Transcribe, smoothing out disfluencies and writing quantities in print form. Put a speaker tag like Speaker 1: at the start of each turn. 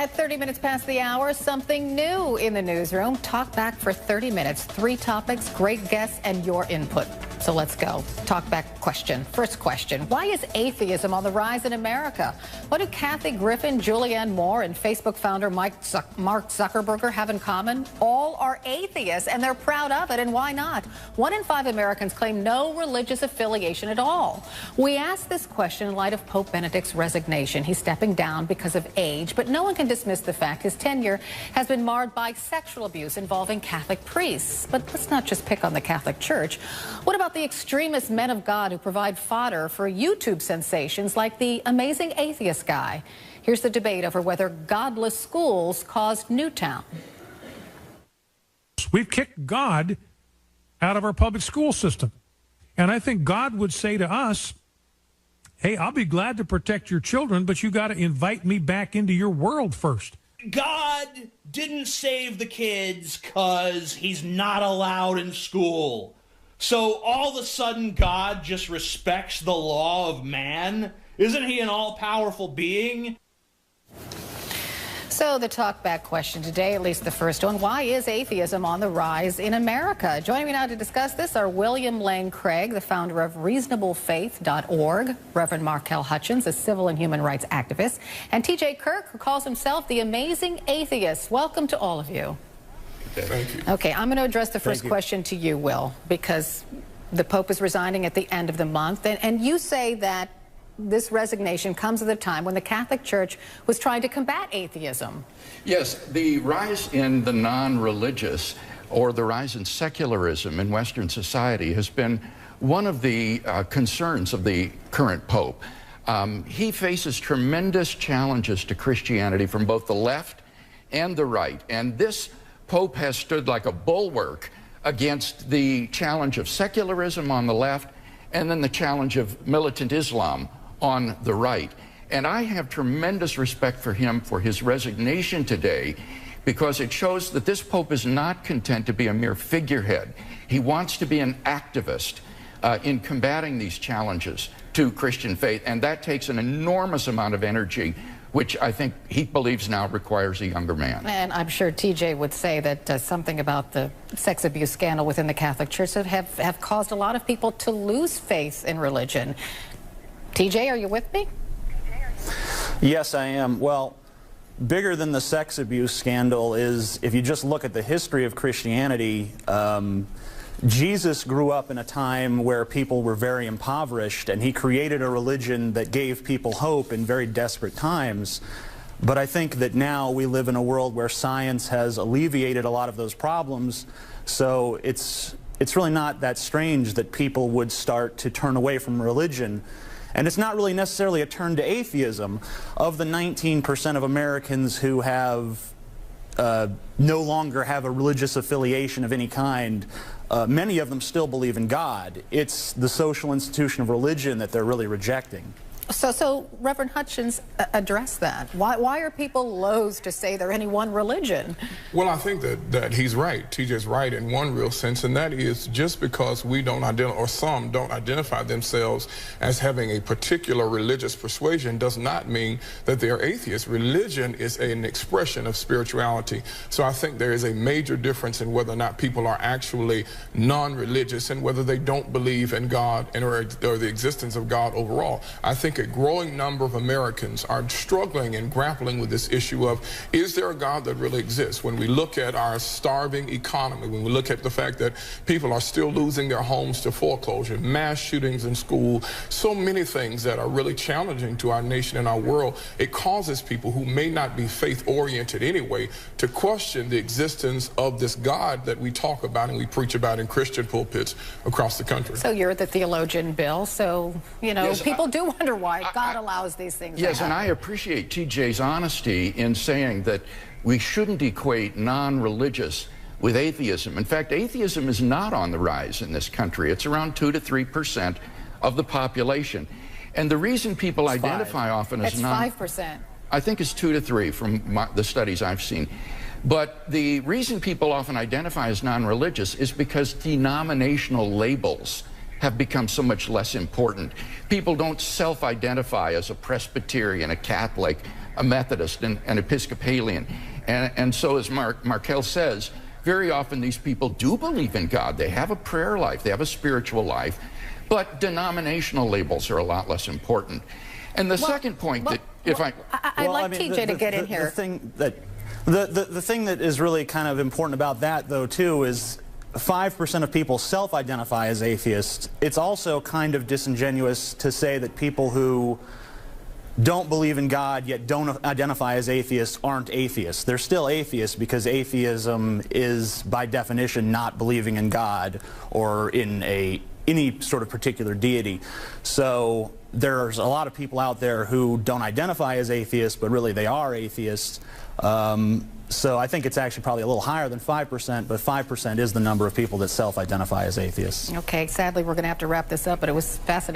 Speaker 1: At 30 minutes past the hour, something new in the newsroom. Talk back for 30 minutes. 3 topics, great guests, and your input. So let's go. Talk back question. First question. Why is atheism on the rise in America? What do Kathy Griffin, Julianne Moore, and Facebook founder Mark Zuckerberg have in common? All are atheists, and they're proud of it, and why not? 1 in 5 Americans claim no religious affiliation at all. We asked this question in light of Pope Benedict's resignation. He's stepping down because of age, but no one can dismiss the fact his tenure has been marred by sexual abuse involving Catholic priests. But let's not just pick on the Catholic Church. What about the extremist men of God who provide fodder for YouTube sensations like the Amazing Atheist guy? Here's the debate over whether godless schools caused Newtown.
Speaker 2: We've kicked God out of our public school system. And I think God would say to us, hey, I'll be glad to protect your children, but you got to invite me back into your world first.
Speaker 3: God didn't save the kids because he's not allowed in school. So all of a sudden, God just respects the law of man? Isn't he an all-powerful being?
Speaker 1: So the talkback question today, at least the first one, why is atheism on the rise in America? Joining me now to discuss this are William Lane Craig, the founder of reasonablefaith.org, Reverend Markel Hutchins, a civil and human rights activist, and TJ Kirk, who calls himself the Amazing Atheist. Welcome to all of you.
Speaker 4: Thank you.
Speaker 1: Okay, I'm going to address the first question to you, Will, because the Pope is resigning at the end of the month, and you say that this resignation comes at a time when the Catholic Church was trying to combat atheism.
Speaker 4: Yes, the rise in the non-religious, or the rise in secularism in Western society, has been one of the concerns of the current Pope. He faces tremendous challenges to Christianity from both the left and the right, and this Pope has stood like a bulwark against the challenge of secularism on the left and then the challenge of militant Islam on the right. And I have tremendous respect for him for his resignation today, because it shows that this Pope is not content to be a mere figurehead. He wants to be an activist in combating these challenges to Christian faith, and that takes an enormous amount of energy, which I think he believes now requires a younger man.
Speaker 1: And I'm sure TJ would say that something about the sex abuse scandal within the Catholic Church that have caused a lot of people to lose faith in religion. TJ, are you with me?
Speaker 5: Yes, I am. Well, bigger than the sex abuse scandal is, if you just look at the history of Christianity, Jesus grew up in a time where people were very impoverished, and he created a religion that gave people hope in very desperate times. But I think that now we live in a world where science has alleviated a lot of those problems, so it's really not that strange that people would start to turn away from religion. And it's not really necessarily a turn to atheism. Of the 19% of Americans who have no longer have a religious affiliation of any kind, many of them still believe in God. It's the social institution of religion that they're really rejecting.
Speaker 1: So Reverend Hutchins, address that. Why are people loath to say they're any one religion?
Speaker 6: Well, I think that he's right. TJ's right in one real sense, and that is just because we don't identify, or some don't identify themselves as having a particular religious persuasion does not mean that they are atheists. Religion is an expression of spirituality. So I think there is a major difference in whether or not people are actually non-religious and whether they don't believe in God or the existence of God overall. I think a growing number of Americans are struggling and grappling with this issue of, is there a God that really exists? When we look at our starving economy, when we look at the fact that people are still losing their homes to foreclosure, mass shootings in school, so many things that are really challenging to our nation and our world, it causes people who may not be faith-oriented anyway to question the existence of this God that we talk about and we preach about in Christian pulpits across the country.
Speaker 1: So you're the theologian, Bill, so, you know, yes, people do wonder why God allows these things.
Speaker 4: Yes, and I appreciate TJ's honesty in saying that we shouldn't equate non-religious with atheism. In fact, atheism is not on the rise in this country. It's around 2 to 3% of the population. And the reason people identify often as
Speaker 1: it's 5%.
Speaker 4: I think it's 2 to 3 from the studies I've seen. But the reason people often identify as non-religious is because denominational labels have become so much less important. People don't self-identify as a Presbyterian, a Catholic, a Methodist, an Episcopalian. And so, as Markel says, very often these people do believe in God. They have a prayer life, they have a spiritual life, but denominational labels are a lot less important. And the second point that, if I...
Speaker 1: I'd like TJ to get in here.
Speaker 5: The thing that is really kind of important about that, though, too, is 5% of people self-identify as atheists. It's also kind of disingenuous to say that people who don't believe in God yet don't identify as atheists aren't atheists. They're still atheists because atheism is, by definition, not believing in God or in any sort of particular deity. So there's a lot of people out there who don't identify as atheists, but really they are atheists. So I think it's actually probably a little higher than 5%, but 5% is the number of people that self-identify as atheists.
Speaker 1: Okay, sadly, we're going to have to wrap this up, but it was fascinating.